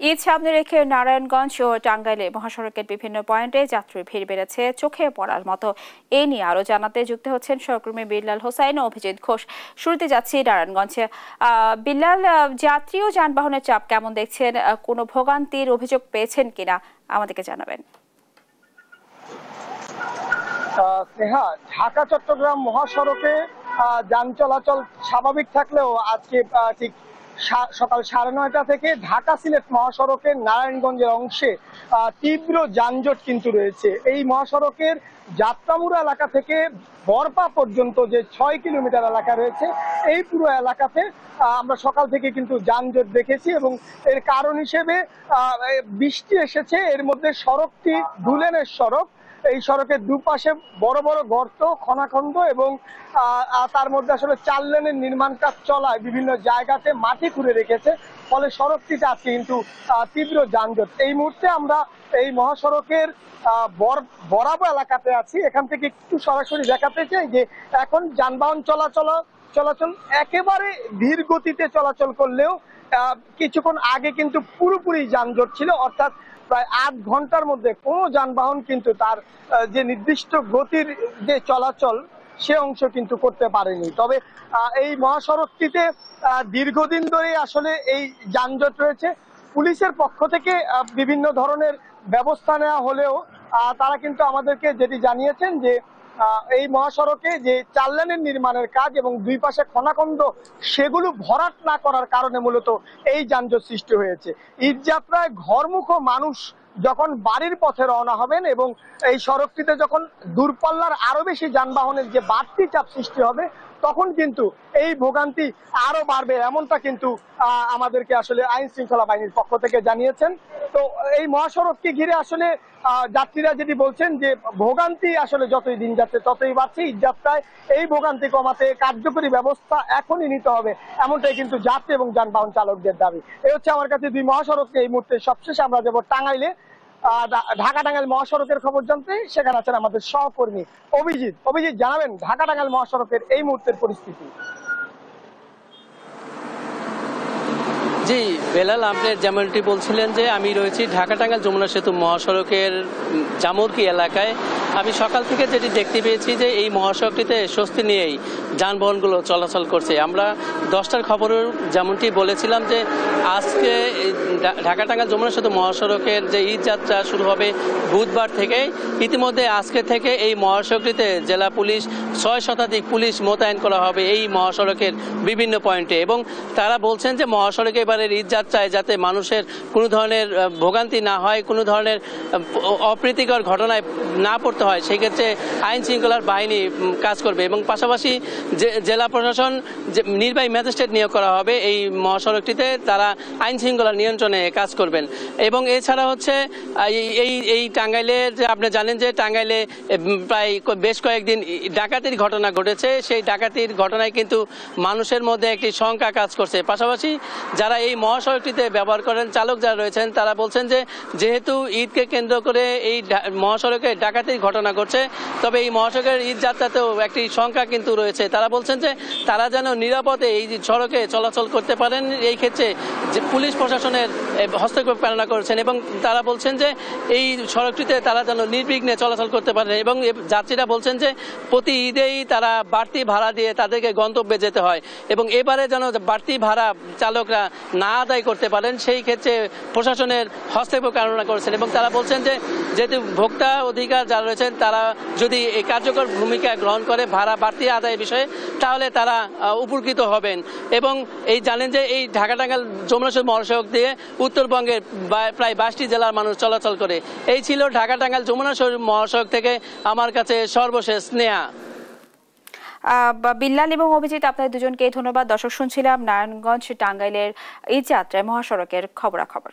ঈদ সামনে রেখে নারায়ণগঞ্জ ও টাঙ্গাইলে মহাসড়কের বিভিন্ন পয়েন্টে যাত্রীর ভিড় বেড়েছে চোখে পড়ার মতো। এ নিয়ে আরো জানাতে যুক্ত হচ্ছেন সহকর্মী বিল্লাল হোসাইন ও অভিজিৎ ঘোষ। শুরুতে যাচ্ছি নারায়ণগঞ্জে। বিল্লাল, যাত্রী ও যানবাহনের চাপ কেমন দেখছেন? কোনো ভোগান্তির অভিযোগ পেয়েছেন কিনা আমাদেরকে জানাবেন। স্নেহা, ঢাকা চট্টগ্রাম মহাসড়কে যান চলাচল স্বাভাবিক থাকলেও আজকে ঠিক সকাল 9:30 থেকে ঢাকা সিলেট মহাসড়কের নারায়ণগঞ্জের অংশে তীব্র যানজট কিন্তু রয়েছে। এই মহাসড়কের যাত্রামুড়া এলাকা থেকে বরপা পর্যন্ত যে 6 কিলোমিটার এলাকা রয়েছে, এই পুরো এলাকাতে আমরা সকাল থেকে কিন্তু যানজট দেখেছি এবং এর কারণ হিসেবে বৃষ্টি এসেছে। এর মধ্যে সড়কটি ধুলেনের সড়ক, এই সড়কের দুপাশে বড় বড় গর্ত, খনাখন্দ এবং তার মধ্যে আসলে 4 লেনের নির্মাণ কাজ চলায় বিভিন্ন জায়গাতে মাটি খুঁড়ে রেখেছে, ফলে সড়কটিতে আছে কিন্তু তীব্র যানজট। এই মুহূর্তে আমরা এই মহাসড়কের বরাবর এলাকাতে আছি। এখান থেকে একটু সরাসরি দেখাতে চাই যে এখন যানবাহন চলাচল একেবারে ধীর গতিতে চলাচল করলেও কিছুক্ষণ আগে কিন্তু পুরোপুরি যানজট ছিল, অর্থাৎ প্রায় 8 ঘন্টার মধ্যে কোনো যানবাহন কিন্তু তার যে নির্দিষ্ট গতির যে চলাচল সে অংশ কিন্তু করতে পারেনি। তবে এই মহাসড়কটিতে দীর্ঘদিন ধরে আসলে এই যানজট রয়েছে। পুলিশের পক্ষ থেকে বিভিন্ন ধরনের ব্যবস্থা নেওয়া হলেও তারা কিন্তু আমাদেরকে যেটি জানিয়েছেন যে এই মহাসড়কে যে 4 লেনের নির্মাণের কাজ এবং দুই পাশে খনাখন্দ, সেগুলো ভরাট না করার কারণে মূলত এই যানজট সৃষ্টি হয়েছে। ঈদযাত্রায় ঘরমুখ মানুষ যখন বাড়ির পথে রওনা হবেন এবং এই সড়কটিতে যখন দূরপাল্লার আরো বেশি যানবাহনের যে বাড়তি চাপ সৃষ্টি হবে, তখন কিন্তু এই ভোগান্তি আরো বাড়বে, এমনটা কিন্তু আমাদেরকে আসলে আইন শৃঙ্খলা বাহিনীর পক্ষ থেকে জানিয়েছেন। তো এই মহাসড়ককে ঘিরে আসলে যাত্রীরা যেটি বলছেন যে ভোগান্তি আসলে যতই দিন যাচ্ছে ততই বাড়ছে। ঈদযাত্রায় এই ভোগান্তি কমাতে কার্যকরী ব্যবস্থা এখনই নিতে হবে, এমনটাই কিন্তু যাত্রী এবং যানবাহন চালকদের দাবি। এই হচ্ছে আমার কাছে দুই মহাসড়ককে এই মুহূর্তে। সবশেষে আমরা যাবো টাঙ্গাইলে, ঢাকা টাঙ্গাইল মহাসড়কের খবর জানতে। সেখানে আছেন আমাদের সহকর্মী অভিজিৎ। জানাবেন ঢাকা টাঙ্গাইল মহাসড়কের এই মুহূর্তের পরিস্থিতি। জি বেলাল, আপনি যেমনটি বলছিলেন যে আমি রয়েছি ঢাকা টাঙ্গাইল যমুনা সেতু মহাসড়কের জামুরকি এলাকায়। আমি সকাল থেকে যেটি দেখতে পেয়েছি যে এই মহাসড়কটিতে স্বস্তি নিয়েই যানবাহনগুলো চলাচল করছে। আমরা 10টার খবরের যেমনটি বলেছিলাম যে আজকে ঢাকা টাঙ্গাইল যমুনা সেতু মহাসড়কের যে ঈদ যাত্রা শুরু হবে বুধবার থেকে। ইতিমধ্যে আজকে থেকে এই মহাসড়কটিতে জেলা পুলিশ 6 শতাধিক পুলিশ মোতায়েন করা হবে এই মহাসড়কের বিভিন্ন পয়েন্টে, এবং তারা বলছেন যে মহাসড়কে এবারের ঈদ যাত্রায় যাতে মানুষের কোনো ধরনের ভোগান্তি না হয়, কোনো ধরনের অপ্রীতিকর ঘটনায় না পড়তে হয়, সেক্ষেত্রে আইন শৃঙ্খলার বাহিনী কাজ করবে এবং পাশাপাশি জেলা প্রশাসন নির্বাহী ম্যাজিস্ট্রেট নিয়োগ করা হবে এই মহাসড়কটিতে, তারা আইন শৃঙ্খলা নিয়ন্ত্রণে কাজ করবেন। এবং এছাড়া হচ্ছে এই টাঙ্গাইলে যে আপনি জানেন যে টাঙ্গাইলে প্রায় বেশ কয়েকদিন ডাকাতির ঘটনা ঘটেছে। সেই ডাকাতির ঘটনায় কিন্তু মানুষের মধ্যে একটি শঙ্কা কাজ করছে। পাশাপাশি যারা এই মহাসড়কটিতে ব্যবহার করেন, চালক যারা রয়েছেন, তারা বলছেন যে যেহেতু ঈদকে কেন্দ্র করে এই মহাসড়কে ডাকাতির ঘটনা ঘটছে, তবে এই মহাসড়কের ঈদ যাত্রাতেও একটি শঙ্কা কিন্তু রয়েছে। তারা বলছেন যে তারা যেন নিরাপদে এই সড়কে চলাচল করতে পারেন, এই ক্ষেত্রে যে পুলিশ প্রশাসনের হস্তক্ষেপ কামনা করেছেন এবং তারা বলছেন যে এই সড়কটিতে তারা যেন নির্বিঘ্নে চলাচল করতে পারেন। এবং যাত্রীরা বলছেন যে প্রতি ঈদেই তারা বাড়তি ভাড়া দিয়ে তাদেরকে গন্তব্যে যেতে হয় এবং এবারে যেন বাড়তি ভাড়া চালকরা না আদায় করতে পারেন, সেই ক্ষেত্রে প্রশাসনের হস্তক্ষেপ কামনা করেছেন। এবং তারা বলছেন যে যেহেতু ভোক্তা অধিকার যারা রয়েছেন তারা যদি এই কার্যকর ভূমিকা গ্রহণ করে ভাড়া বাড়তি আদায়ের বিষয়ে, তাহলে তারা উপকৃত হবেন। এবং এই জানেন যে এই ঢাকা টাঙ্গাইল যমুনা সেতু মহাসড়ক দিয়ে উত্তরবঙ্গের প্রায় 22টি জেলার মানুষ চলাচল করে। এই ছিল ঢাকা টাঙ্গাইল যমুনা সেতু মহাসড়ক থেকে আমার কাছে সর্বশেষ স্নেহা। বিল্লাল এবং অভিজিৎ, আপনাদের দুজনকে ধন্যবাদ। দর্শক শুনছিলাম নারায়ণগঞ্জ টাঙ্গাইলের ঈদ যাত্রায় মহাসড়কের খবরাখবর।